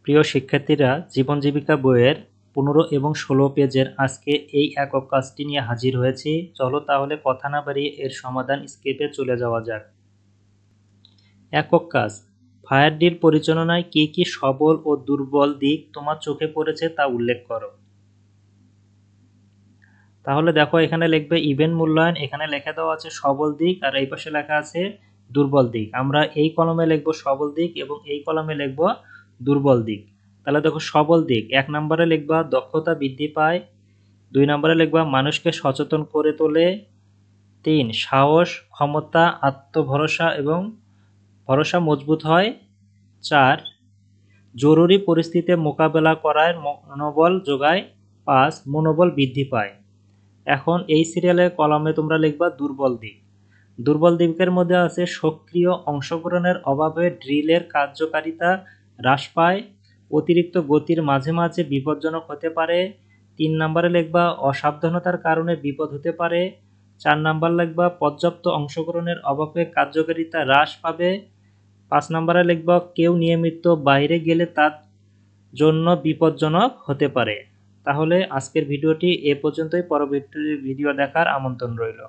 প্রিয় শিক্ষার্থীরা, জীবন জীবিকা বইয়ের 15 এবং 16 পেজের আজকে এই একক কাজটি নিয়ে হাজির হয়েছি। চলো তাহলে কথা না বাড়িয়ে এর সমাধান স্কেপে চলে যাওয়া যাক। একক কাজ, ফায়ার ডিল পরিচালনায় কি কি সবল ও দুর্বল দিক তোমার চোখে পড়েছে তা উল্লেখ করো। তাহলে দেখো, এখানে লিখবে ইভেন্ট মূল্যায়ন, এখানে লেখা দেওয়া আছে সবল দিক আর এই পাশে লেখা আছে দুর্বল দিক। আমরা এই কলমে লিখব সবল দিক এবং এই কলমে লিখব দুর্বল দিক। তাহলে দেখো, সবল দিক 1 নম্বরে লিখবা দক্ষতা বৃদ্ধি পায়, 2 নম্বরে লিখবা মানুষকে সচেতন করে তোলে, 3 সাহস, ক্ষমতা, আত্মভরসা এবং ভরসা মজবুত হয়, 4 জরুরি পরিস্থিতি মোকাবেলা করার মনোবল যোগায়, 5 মনোবল বৃদ্ধি পায়। এখন এই সিরিয়ালের কলামে তোমরা লিখবা দুর্বল দিক। দুর্বল দিকের মধ্যে আছে সক্রিয় অংশগ্রহণের অভাবে ড্রিলের কার্যকারিতা হ্রাস পায়, অতিরিক্ত গতির মাঝে মাঝে বিপজ্জনক হতে পারে, 3 নম্বরে লিখবা অসাবধানতার কারণে বিপদ হতে পারে, 4 নম্বর লিখবা পর্যাপ্ত অংশগ্রহণের অভাবে কার্যকারিতা হ্রাস পাবে, 5 নম্বরে লিখবা কেউ নিয়মিত বাইরে গেলে তার জন্য বিপজ্জনক হতে পারে। তাহলে আজকের ভিডিওটি এ পর্যন্তই, পরবর্তী ভিডিও দেখার আমন্ত্রণ রইল।